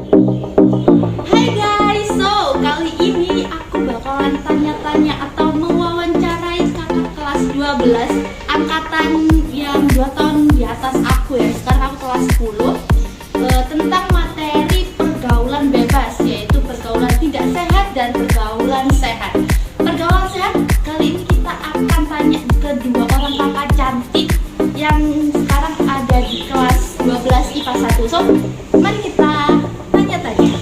Hai guys, so kali ini aku bakalan tanya-tanya atau mewawancarai kakak kelas 12 angkatan yang 2 tahun di atas aku ya. Sekarang aku kelas 10 tentang materi pergaulan bebas, yaitu pergaulan tidak sehat dan pergaulan sehat. Pergaulan sehat kali ini kita akan tanya ke dua orang kakak cantik yang sekarang ada di kelas 12 IPA 1. So, mari kita tanya-tanya.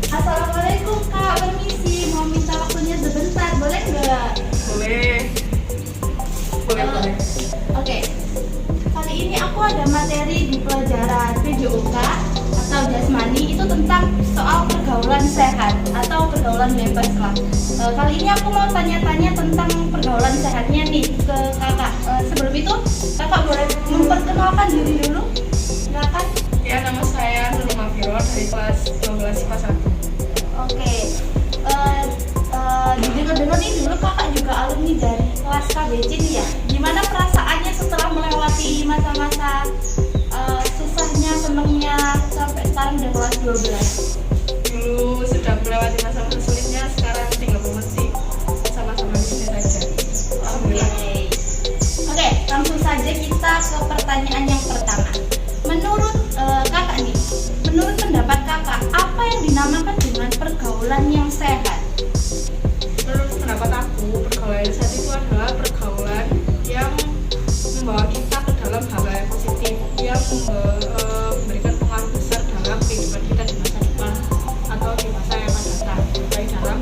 Assalamualaikum Kak, permisi, mau minta waktunya sebentar, boleh nggak? Boleh. Oke. Kali ini aku ada materi di pelajaran PJOK atau jasmani, itu tentang soal pergaulan sehat atau pergaulan bebas lah. Kali ini aku mau tanya-tanya tentang pergaulan sehatnya nih ke kakak. Sebelum itu kakak boleh memperkenalkan diri dulu, silakan. Ya, nama saya Nurul Mafiro dari kelas 12 IPA 1. Oke. Dengar-dengar nih dulu kakak juga alumni dari kelas KBC nih ya. Gimana perasaannya setelah melewati masa-masa susahnya, senengnya sampai sekarang udah kelas 12? Dulu sudah melewati masa-masa sulitnya, sekarang tinggal mengerti sama-sama di sini saja. Alhamdulillah. Oke, langsung saja kita ke pertanyaan yang pertama. Menurut kakak nih, menurut pendapat kakak, apa yang dinamakan dengan pergaulan yang sehat? Menurut pendapat aku, pergaulan yang sehat itu adalah pergaulan yang membawa kita ke dalam hal-hal yang positif, yang memberikan pengaruh besar dalam kehidupan kita di masa depan atau di masa yang akan datang, baik dalam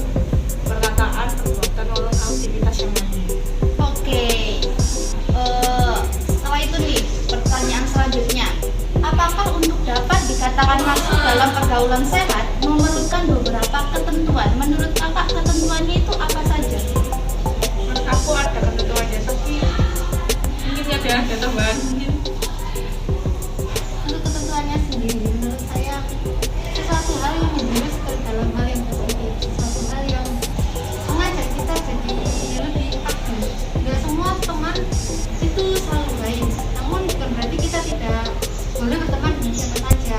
perkataan, perbuatan, maupun aktivitas yang lain. Oke, setelah itu nih, pertanyaan selanjutnya. Apakah untuk dapat dikatakan masuk dalam pergaulan sehat memerlukan beberapa ketentuan? Menurut kakak, ketentuannya itu apa saja? Menurut aku ada ketentuannya, tapi mungkin ada tambahan mungkin. Untuk ketentuannya sendiri, menurut saya sesuatu hal yang menjurus ke dalam hal yang positif, sesuatu hal yang mengajak kita jadi lebih aktif. Gak semua teman itu selalu baik, namun bukan berarti kita tidak boleh berteman dengan siapa saja.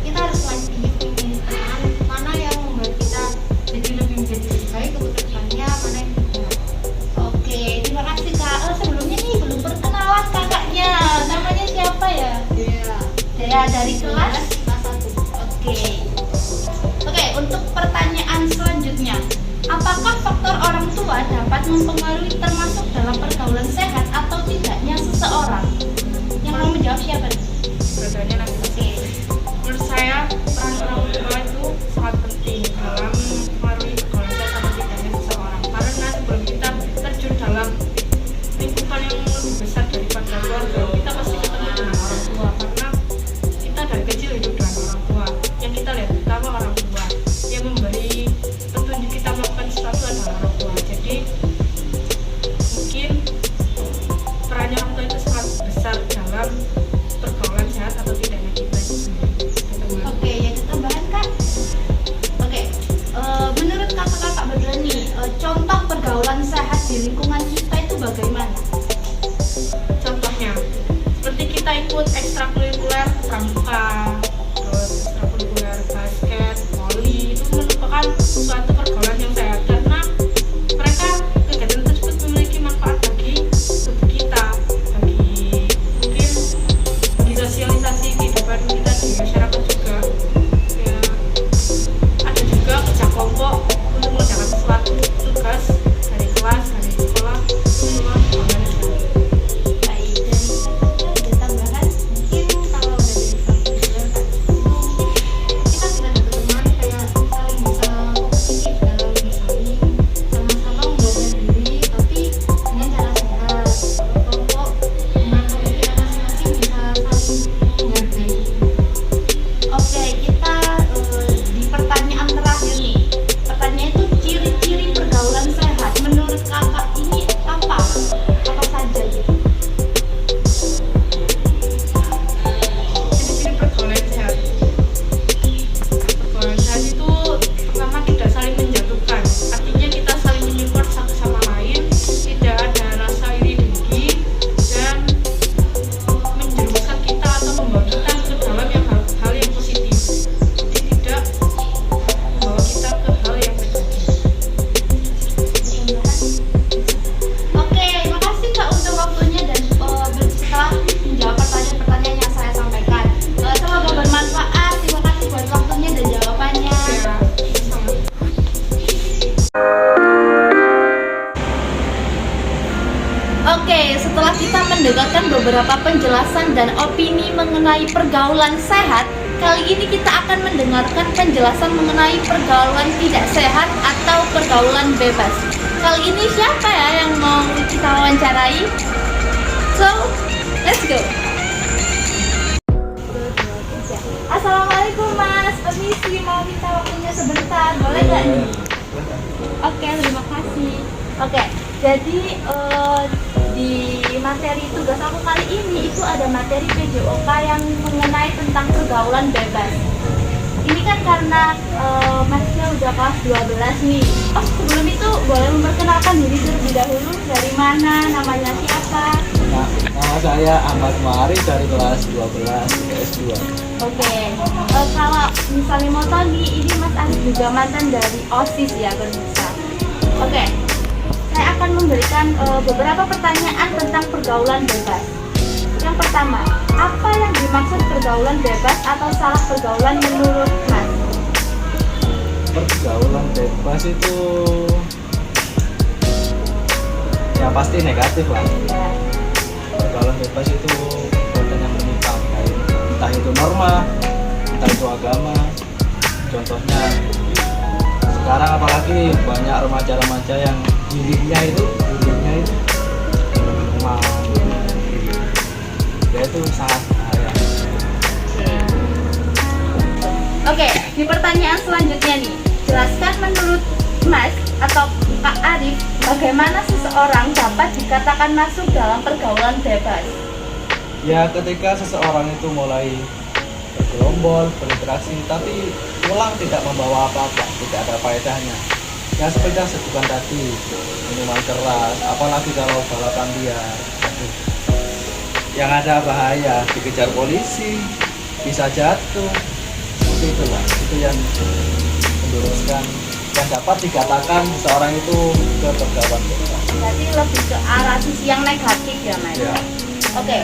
Kita harus selektif memilih teman mana yang membuat kita jadi lebih baik untuk kedepannya, mana yang tidak. Oke, terima kasih Kak. Sebelumnya nih belum perkenalan kakaknya, namanya siapa ya? Dea dari kelas 1. Oke, untuk pertanyaan selanjutnya, apakah faktor orang tua dapat mempengaruhi termasuk dalam pergaulan sehat atau tidaknya seseorang? Yang mau menjawab siapa? Bedanya nanti. Menurut saya, peran orang tua itu sangat penting dalam mempengaruhi pergaulan sehat atau tidaknya seseorang, karena sebelum kita terjun dalam lingkupan yang lebih besar daripada keluarga, kita pasti ketemu dengan orang tua, karena kita dari kecil hidup dengan orang tua. Yang kita lihat pertama orang tua, yang memberi petunjuk kita melakukan sesuatu adalah orang tua. Jadi mungkin perannya orang tua itu sangat besar dalam pergaulan sehat atau tidaknya kita itu sendiri. Oke, yang tambahan Kak. Oke, menurut kakak-kakak berdua nih, contoh pergaulan sehat di lingkungan kita itu bagaimana? Contohnya, seperti kita ikut ekstrakurikuler pramuka, terus ekstrakurikuler basket, voli, itu merupakan suatu pergaulan yang sehat karena mereka kegiatan tersebut memiliki manfaat bagi tubuh kita, bagi mungkin bagi sosialisasi kehidupan kita di masyarakat juga. Ya, ada juga kerja kelompok untuk mengerjakan sesuatu tugas dari kelas, dari sekolah, semua pergaulan yang sehat. Baik, dan ada tambahan mungkin kalau dari memberikan beberapa penjelasan dan opini mengenai pergaulan sehat. Kali ini kita akan mendengarkan penjelasan mengenai pergaulan tidak sehat atau pergaulan bebas. Kali ini siapa ya yang mau kita wawancarai? So, let's go. Assalamualaikum Mas, permisi mau minta waktunya sebentar, boleh nggak nih? Oke, terima kasih. Oke, jadi di materi tugas aku kali ini itu ada materi PJOK yang mengenai tentang pergaulan bebas. Ini kan karena Masnya udah kelas 12 nih. Oh, sebelum itu boleh memperkenalkan diri terlebih dahulu, dari mana, namanya siapa? Nama saya Ahmad Mari dari kelas 12 PS2. Oke, kalau misalnya mau tahu nih, ini Mas Arif juga mantan dari OSIS ya, Bermusa. Oke, saya akan memberikan beberapa pertanyaan tentang pergaulan bebas. Yang pertama, apa yang dimaksud pergaulan bebas atau salah pergaulan menurut Mas? Pergaulan bebas itu ya pasti negatif lah. Ya. Pergaulan bebas itu perbuatan yang menyimpang, entah itu norma, entah itu agama. Contohnya sekarang apalagi banyak remaja-remaja yang dirinya itu memang ya itu sangat bahaya. Oke, di pertanyaan selanjutnya nih, jelaskan menurut Mas atau Pak Arif, bagaimana seseorang dapat dikatakan masuk dalam pergaulan bebas? Ya ketika seseorang itu mulai bergerombol, berinteraksi, tapi pulang tidak membawa apa-apa, tidak ada faedahnya. Ya seperti yang sebutkan tadi, minuman keras, apalagi kalau balapan liar, yang ada bahaya, dikejar polisi, bisa jatuh, seperti itulah. Itu yang menurutkan yang dapat dikatakan seseorang itu ke pergaulan bebas. Berarti lebih ke arah sisi yang negatif ya Mas? Ya. Oke.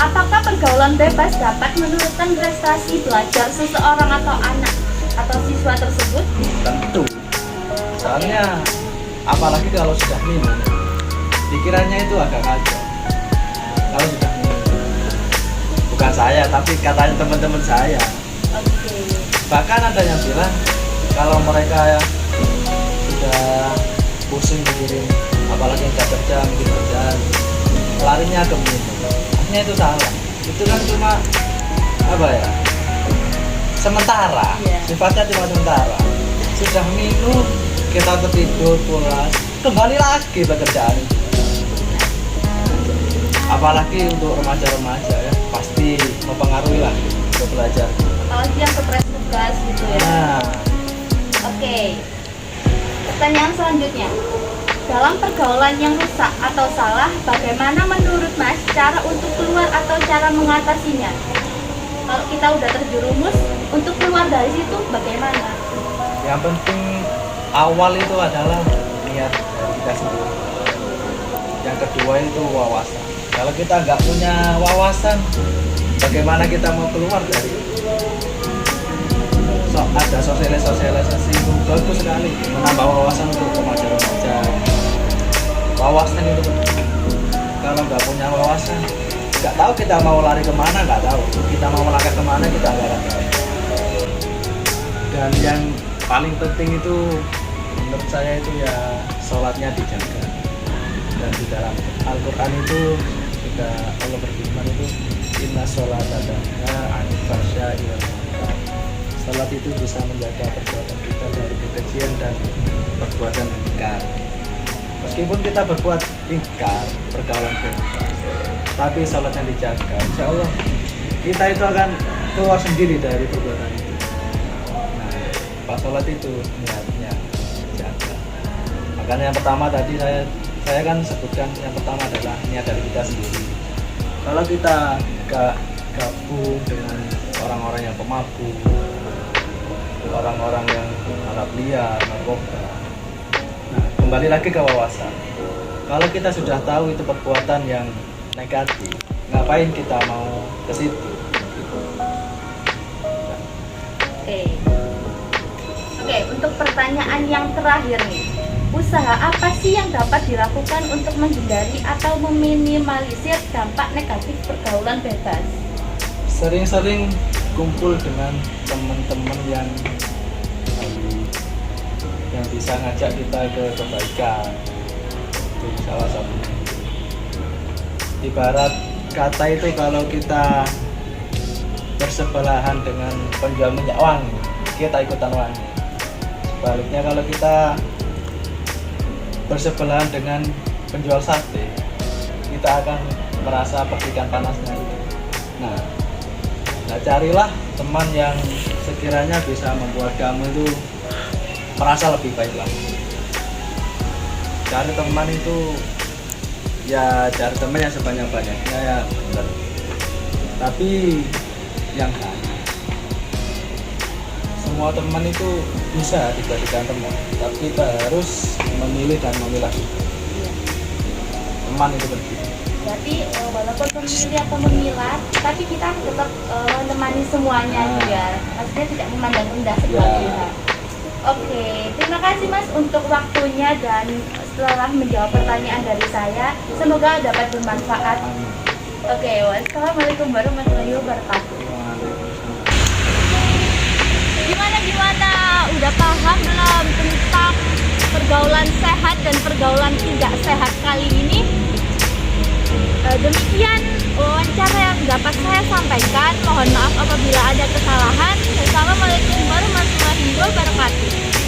Apakah pergaulan bebas dapat menurunkan prestasi belajar seseorang atau anak atau siswa tersebut? Tentu. Soalnya apalagi kalau sudah minum, pikirannya itu agak kacau. Kalau sudah minum, bukan saya, tapi katanya teman-teman saya. Oke. Bahkan ada yang bilang kalau mereka sudah pusing mikirin, apalagi yang kerja mikir kerjaan, larinya ke minum. Akhirnya itu salah. Itu kan cuma apa ya? Sementara. Yeah. Sifatnya cuma sementara. Sudah minum, kita tertidur, pulas, kembali lagi pekerjaan itu. Apalagi untuk remaja-remaja ya, pasti mempengaruhi lah untuk belajar. Apalagi yang stres tugas gitu ya. Nah, Oke. Pertanyaan selanjutnya. Dalam pergaulan yang rusak atau salah, bagaimana menurut Mas cara untuk keluar atau cara mengatasinya? Kalau kita udah terjerumus, untuk keluar dari situ bagaimana? yang penting awal itu adalah niat dari kita sendiri. Yang kedua itu wawasan. Kalau kita nggak punya wawasan, bagaimana kita mau keluar dari itu? Ada sosialisasi itu bagus sekali, menambah wawasan untuk remaja-remaja. Wawasan itu penting. Kalau nggak punya wawasan, nggak tahu kita mau lari kemana, nggak tahu. Kita mau melangkah kemana, kita nggak tahu. Dan yang paling penting itu menurut saya itu ya sholatnya dijaga. Dan di dalam Al-Quran itu juga Allah berfirman itu inna sholata tanha 'anil fahsya'i wal munkar. Sholat itu bisa menjaga perbuatan kita dari kekejian dan perbuatan ingkar. Meskipun kita berbuat ingkar, pergaulan bebas, tapi sholatnya dijaga, insya Allah kita itu akan keluar sendiri dari perbuatan itu. Nah, pas sholat itu niatnya jaga. Makanya yang pertama tadi saya kan sebutkan yang pertama adalah niat dari kita sendiri. Kalau kita gak gabung dengan orang-orang yang pemabuk, orang-orang yang harap liar, narkoba, nah kembali lagi ke wawasan. Kalau kita sudah tahu itu perbuatan yang negatif, ngapain kita mau ke situ? Oke, untuk pertanyaan yang terakhir nih, usaha apa sih yang dapat dilakukan untuk menghindari atau meminimalisir dampak negatif pergaulan bebas? Sering-sering kumpul dengan teman-teman yang bisa ngajak kita ke kebaikan. Itu salah satunya. Ibarat kata itu kalau kita bersebelahan dengan penjual minyak wangi, kita ikutan wangi. Sebaliknya kalau kita bersebelahan dengan penjual sate, kita akan merasa percikan panasnya. Nah, carilah teman yang sekiranya bisa membuat kamu itu merasa lebih baik lagi. Cari teman itu ya cari teman yang sebanyak-banyaknya ya benar. Tapi yang semua teman itu bisa dijadikan teman, tapi kita harus memilih dan memilah. Teman itu penting. Berarti walaupun memilih atau memilah, tapi kita tetap menemani semuanya juga. Maksudnya tidak memandang rendah sebelah pihak. Oke, terima kasih Mas untuk waktunya dan setelah menjawab pertanyaan dari saya, semoga dapat bermanfaat. Oke, wassalamualaikum warahmatullahi wabarakatuh. Gimana? Udah paham belum tentang pergaulan sehat dan pergaulan tidak sehat kali ini? Demikian wawancara yang dapat saya sampaikan. Mohon maaf apabila ada kesalahan. Wassalamualaikum warahmatullahi wabarakatuh.